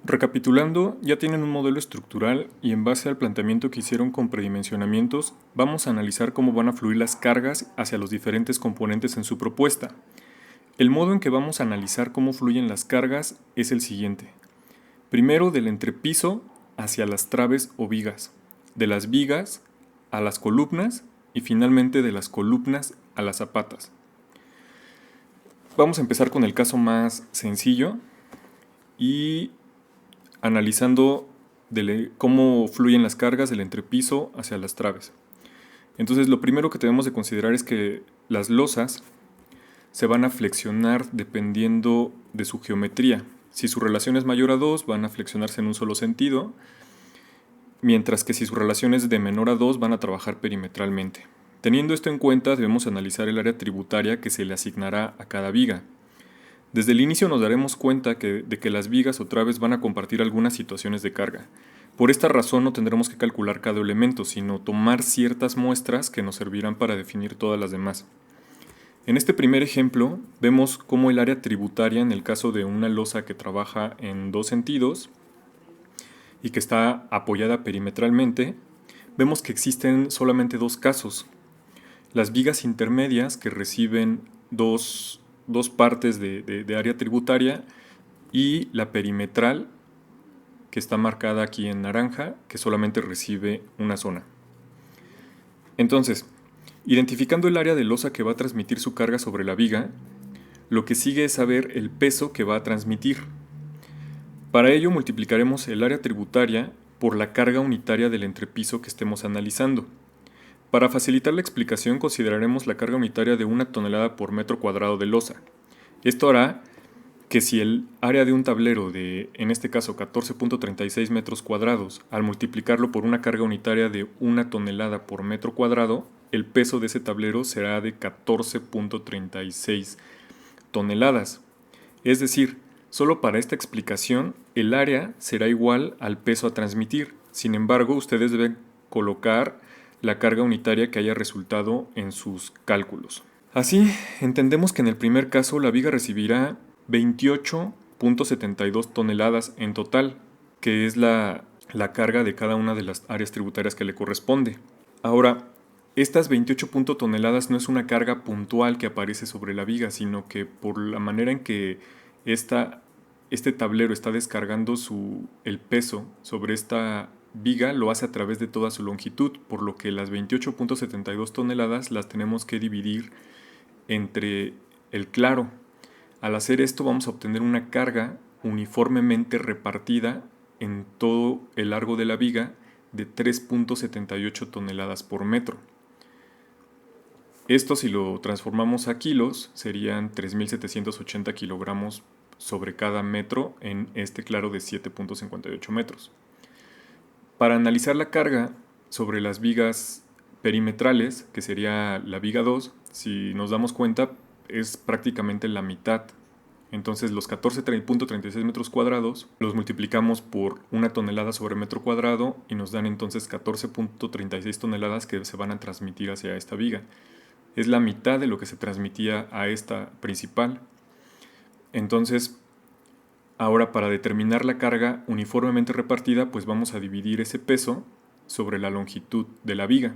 Recapitulando, ya tienen un modelo estructural y en base al planteamiento que hicieron con predimensionamientos, vamos a analizar cómo van a fluir las cargas hacia los diferentes componentes en su propuesta. El modo en que vamos a analizar cómo fluyen las cargas es el siguiente. Primero del entrepiso hacia las traves o vigas, de las vigas a las columnas y finalmente de las columnas a las zapatas. Vamos a empezar con el caso más sencillo y analizando cómo fluyen las cargas del entrepiso hacia las traves. Entonces lo primero que tenemos de considerar es que las losas se van a flexionar dependiendo de su geometría. Si su relación es mayor a 2 van a flexionarse en un solo sentido, mientras que si su relación es de menor a 2 van a trabajar perimetralmente. Teniendo esto en cuenta debemos analizar el área tributaria que se le asignará a cada viga. Desde el inicio nos daremos cuenta de que las vigas o traves van a compartir algunas situaciones de carga. Por esta razón no tendremos que calcular cada elemento, sino tomar ciertas muestras que nos servirán para definir todas las demás. En este primer ejemplo vemos cómo el área tributaria en el caso de una losa que trabaja en dos sentidos y que está apoyada perimetralmente, vemos que existen solamente dos casos. Las vigas intermedias que reciben dos partes de área tributaria y la perimetral que está marcada aquí en naranja que solamente recibe una zona. Entonces, identificando el área de losa que va a transmitir su carga sobre la viga, lo que sigue es saber el peso que va a transmitir. Para ello multiplicaremos el área tributaria por la carga unitaria del entrepiso que estemos analizando. Para facilitar la explicación consideraremos la carga unitaria de 1 tonelada por metro cuadrado de losa. Esto hará que si el área de un tablero de, en este caso, 14.36 metros cuadrados, al multiplicarlo por una carga unitaria de 1 tonelada por metro cuadrado, el peso de ese tablero será de 14.36 toneladas. Es decir, solo para esta explicación, el área será igual al peso a transmitir. Sin embargo, ustedes deben colocar la carga unitaria que haya resultado en sus cálculos. Así, entendemos que en el primer caso la viga recibirá 28.72 toneladas en total, que es la carga de cada una de las áreas tributarias que le corresponde. Ahora, estas 28 toneladas no es una carga puntual que aparece sobre la viga, sino que por la manera en que este tablero está descargando el peso sobre esta viga, lo hace a través de toda su longitud, por lo que las 28.72 toneladas las tenemos que dividir entre el claro. Al hacer esto vamos a obtener una carga uniformemente repartida en todo el largo de la viga de 3.78 toneladas por metro. Esto, si lo transformamos a kilos, serían 3.780 kilogramos sobre cada metro en este claro de 7.58 metros. Para analizar la carga sobre las vigas perimetrales, que sería la viga 2, si nos damos cuenta, es prácticamente la mitad. Entonces los 14.36 metros cuadrados los multiplicamos por 1 tonelada sobre metro cuadrado y nos dan entonces 14.36 toneladas que se van a transmitir hacia esta viga. Es la mitad de lo que se transmitía a esta principal. Entonces, ahora para determinar la carga uniformemente repartida, pues vamos a dividir ese peso sobre la longitud de la viga.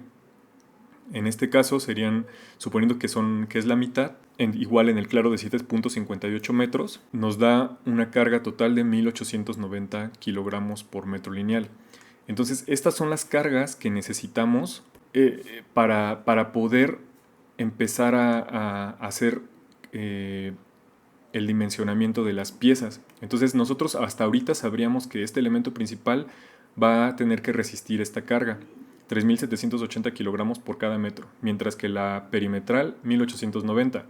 En este caso serían, suponiendo que es la mitad, igual en el claro de 7.58 metros, nos da una carga total de 1.890 kilogramos por metro lineal. Entonces, estas son las cargas que necesitamos para poder empezar a hacer el dimensionamiento de las piezas. Entonces nosotros hasta ahorita sabríamos que este elemento principal va a tener que resistir esta carga, 3.780 kilogramos por cada metro, mientras que la perimetral 1.890.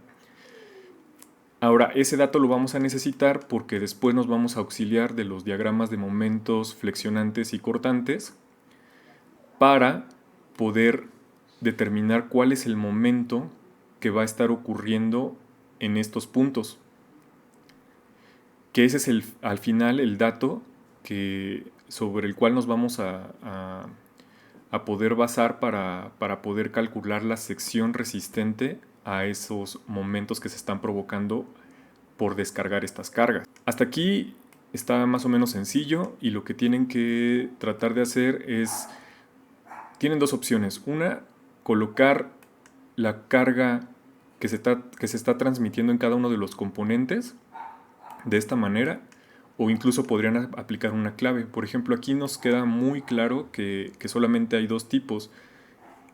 Ahora, ese dato lo vamos a necesitar porque después nos vamos a auxiliar de los diagramas de momentos flexionantes y cortantes para poder determinar cuál es el momento que va a estar ocurriendo en estos puntos. Que ese es al final el dato sobre el cual nos vamos a poder basar para poder calcular la sección resistente a esos momentos que se están provocando por descargar estas cargas. Hasta aquí está más o menos sencillo y lo que tienen que tratar de hacer es, tienen dos opciones. Una, colocar la carga que se está transmitiendo en cada uno de los componentes de esta manera, o incluso podrían aplicar una clave. Por ejemplo, aquí nos queda muy claro que solamente hay dos tipos,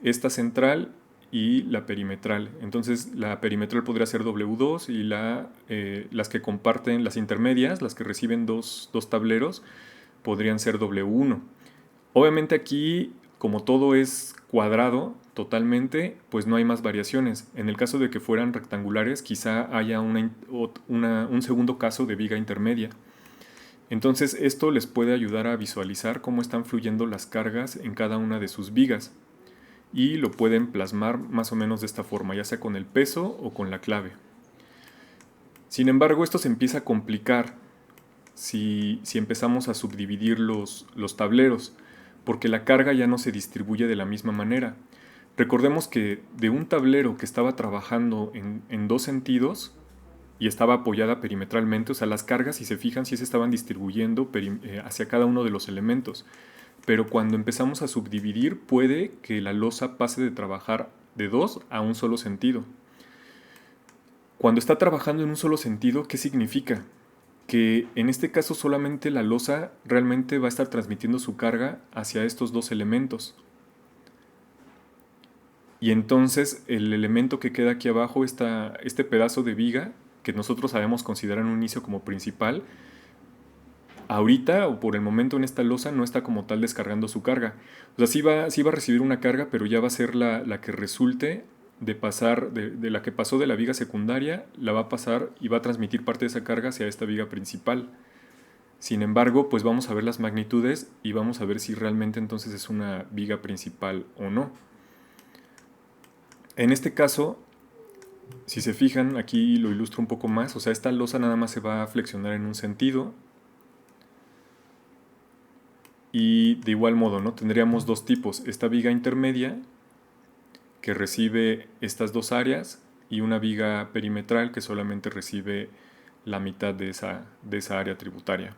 esta central y la perimetral. Entonces la perimetral podría ser W2 y las que comparten, las intermedias, las que reciben dos tableros, podrían ser W1. Obviamente aquí, como todo es cuadrado totalmente, pues no hay más variaciones. En el caso de que fueran rectangulares, quizá haya un segundo caso de viga intermedia. Entonces esto les puede ayudar a visualizar cómo están fluyendo las cargas en cada una de sus vigas y lo pueden plasmar más o menos de esta forma, ya sea con el peso o con la clave. Sin embargo, esto se empieza a complicar si empezamos a subdividir los tableros, porque la carga ya no se distribuye de la misma manera. Recordemos que de un tablero que estaba trabajando en dos sentidos y estaba apoyada perimetralmente, o sea, las cargas, si se fijan, sí se estaban distribuyendo hacia cada uno de los elementos. Pero cuando empezamos a subdividir, puede que la losa pase de trabajar de dos a un solo sentido. Cuando está trabajando en un solo sentido, ¿qué significa? Que en este caso solamente la losa realmente va a estar transmitiendo su carga hacia estos dos elementos. Y entonces el elemento que queda aquí abajo, este pedazo de viga, que nosotros sabemos considerar en un inicio como principal, ahorita o por el momento en esta losa no está como tal descargando su carga. O sea, sí va a recibir una carga, pero ya va a ser la que resulte de pasar, de la que pasó de la viga secundaria, la va a pasar y va a transmitir parte de esa carga hacia esta viga principal. Sin embargo, pues vamos a ver las magnitudes y vamos a ver si realmente entonces es una viga principal o no. En este caso, si se fijan, aquí lo ilustro un poco más, o sea, esta losa nada más se va a flexionar en un sentido. Y de igual modo, ¿no? Tendríamos dos tipos, esta viga intermedia que recibe estas dos áreas y una viga perimetral que solamente recibe la mitad de esa área tributaria.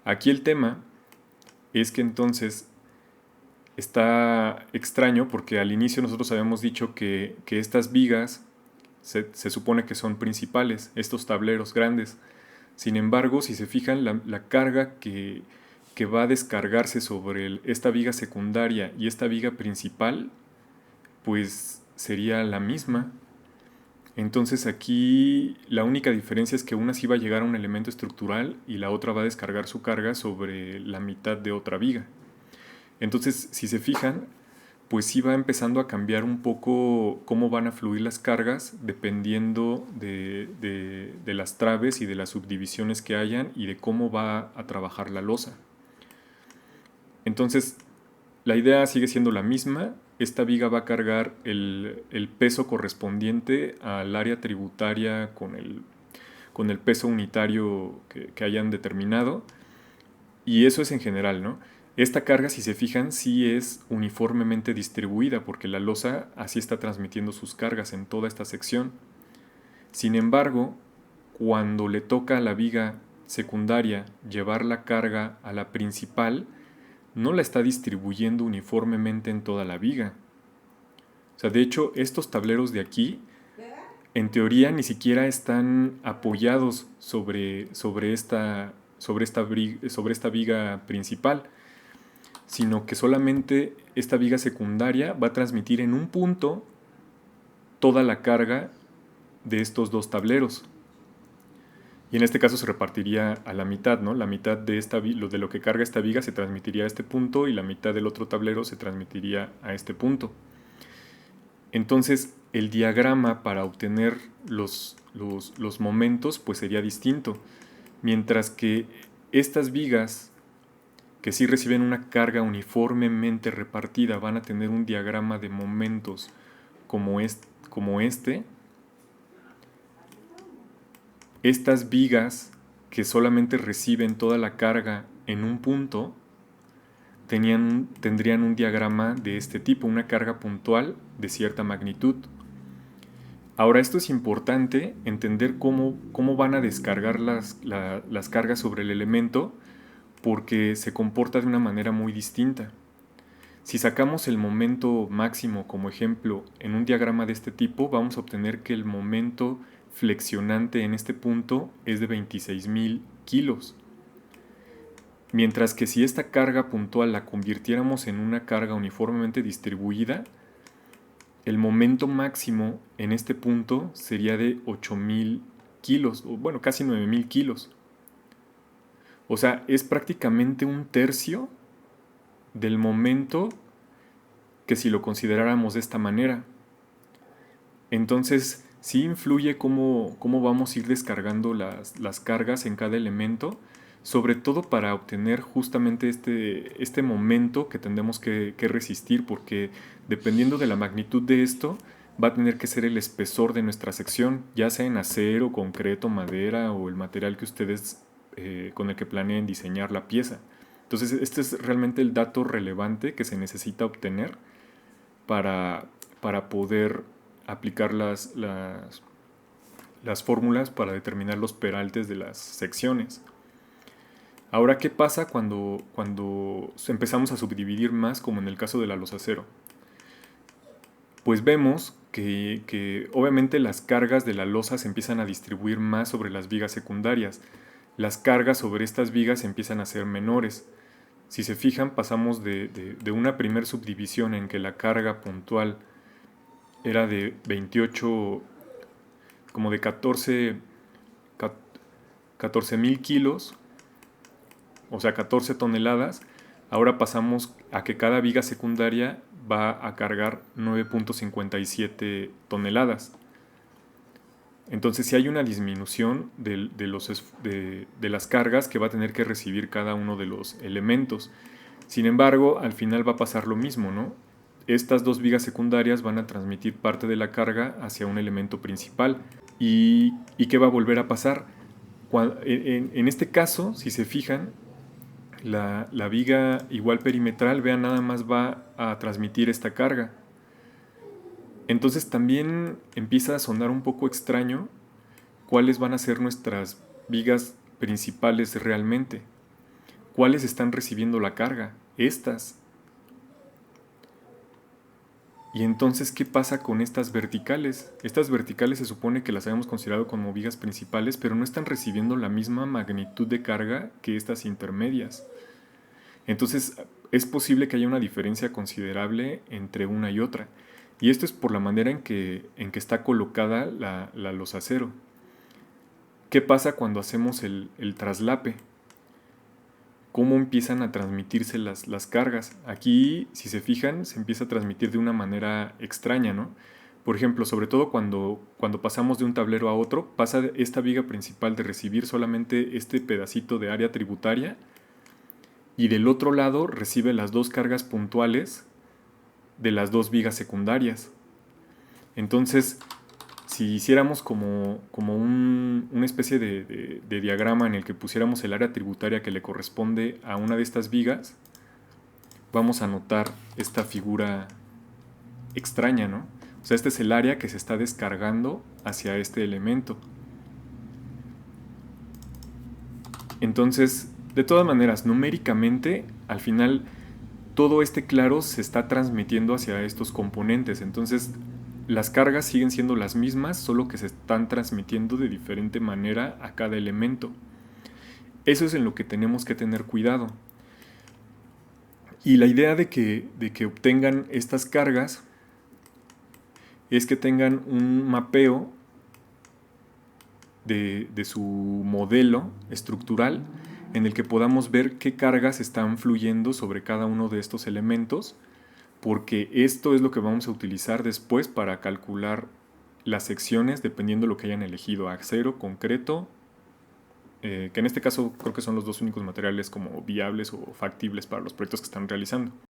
Aquí el tema es que entonces está extraño porque al inicio nosotros habíamos dicho que estas vigas se supone que son principales, estos tableros grandes. Sin embargo, si se fijan, la carga que va a descargarse sobre esta viga secundaria y esta viga principal, pues sería la misma. Entonces aquí la única diferencia es que una sí va a llegar a un elemento estructural y la otra va a descargar su carga sobre la mitad de otra viga. Entonces, si se fijan, pues sí va empezando a cambiar un poco cómo van a fluir las cargas dependiendo de las traves y de las subdivisiones que hayan y de cómo va a trabajar la losa. Entonces, la idea sigue siendo la misma. Esta viga va a cargar el peso correspondiente al área tributaria con el peso unitario que hayan determinado. Y eso es en general, ¿no? Esta carga, si se fijan, sí es uniformemente distribuida porque la losa así está transmitiendo sus cargas en toda esta sección. Sin embargo, cuando le toca a la viga secundaria llevar la carga a la principal, no la está distribuyendo uniformemente en toda la viga. O sea, de hecho, estos tableros de aquí, en teoría, ni siquiera están apoyados sobre esta viga principal, sino que solamente esta viga secundaria va a transmitir en un punto toda la carga de estos dos tableros. Y en este caso se repartiría a la mitad, ¿no? La mitad de lo que carga esta viga se transmitiría a este punto y la mitad del otro tablero se transmitiría a este punto. Entonces, el diagrama para obtener los momentos pues sería distinto. Mientras que estas vigas que sí reciben una carga uniformemente repartida van a tener un diagrama de momentos como este. Estas vigas que solamente reciben toda la carga en un punto tendrían un diagrama de este tipo, una carga puntual de cierta magnitud. Ahora, esto es importante, entender cómo van a descargar las cargas sobre el elemento, porque se comporta de una manera muy distinta. Si sacamos el momento máximo como ejemplo en un diagrama de este tipo, vamos a obtener que el momento flexionante en este punto es de 26.000 kilos. Mientras que si esta carga puntual la convirtiéramos en una carga uniformemente distribuida, el momento máximo en este punto sería de 8.000 kilos, o bueno, casi 9.000 kilos. O sea, es prácticamente un tercio del momento que si lo consideráramos de esta manera. Entonces, sí influye cómo vamos a ir descargando las cargas en cada elemento, sobre todo para obtener justamente este momento que tendremos que resistir, porque dependiendo de la magnitud de esto, va a tener que ser el espesor de nuestra sección, ya sea en acero, concreto, madera o el material que ustedes con el que planeen diseñar la pieza. Entonces, este es realmente el dato relevante que se necesita obtener para poder aplicar las fórmulas para determinar los peraltes de las secciones. Ahora, ¿qué pasa cuando empezamos a subdividir más, como en el caso de la losacero? Pues vemos que obviamente las cargas de la losa se empiezan a distribuir más sobre las vigas secundarias. Las cargas sobre estas vigas empiezan a ser menores. Si se fijan, pasamos de una primer subdivisión en que la carga puntual era de 28, como de 14.000 kilos, o sea, 14 toneladas. Ahora pasamos a que cada viga secundaria va a cargar 9.57 toneladas. Entonces, si hay una disminución de las cargas que va a tener que recibir cada uno de los elementos. Sin embargo, al final va a pasar lo mismo, ¿no? Estas dos vigas secundarias van a transmitir parte de la carga hacia un elemento principal. ¿Y qué va a volver a pasar? En este caso, si se fijan, la viga igual perimetral, vean, nada más va a transmitir esta carga. Entonces también empieza a sonar un poco extraño cuáles van a ser nuestras vigas principales realmente. ¿Cuáles están recibiendo la carga? Estas. Y entonces, ¿qué pasa con estas verticales? Estas verticales se supone que las habíamos considerado como vigas principales, pero no están recibiendo la misma magnitud de carga que estas intermedias. Entonces, es posible que haya una diferencia considerable entre una y otra. Y esto es por la manera en que está colocada la losacero. ¿Qué pasa cuando hacemos el traslape? ¿Cómo empiezan a transmitirse las cargas? Aquí, si se fijan, se empieza a transmitir de una manera extraña, ¿no? Por ejemplo, sobre todo cuando pasamos de un tablero a otro, pasa esta viga principal de recibir solamente este pedacito de área tributaria y del otro lado recibe las dos cargas puntuales de las dos vigas secundarias. Entonces, si hiciéramos como una especie de diagrama en el que pusiéramos el área tributaria que le corresponde a una de estas vigas, vamos a notar esta figura extraña, ¿no? O sea, este es el área que se está descargando hacia este elemento. Entonces, de todas maneras, numéricamente, al final, todo este claro se está transmitiendo hacia estos componentes. Entonces, las cargas siguen siendo las mismas, solo que se están transmitiendo de diferente manera a cada elemento. Eso es en lo que tenemos que tener cuidado. Y la idea de que obtengan estas cargas es que tengan un mapeo de su modelo estructural en el que podamos ver qué cargas están fluyendo sobre cada uno de estos elementos, porque esto es lo que vamos a utilizar después para calcular las secciones dependiendo de lo que hayan elegido, acero, concreto, que en este caso creo que son los dos únicos materiales como viables o factibles para los proyectos que están realizando.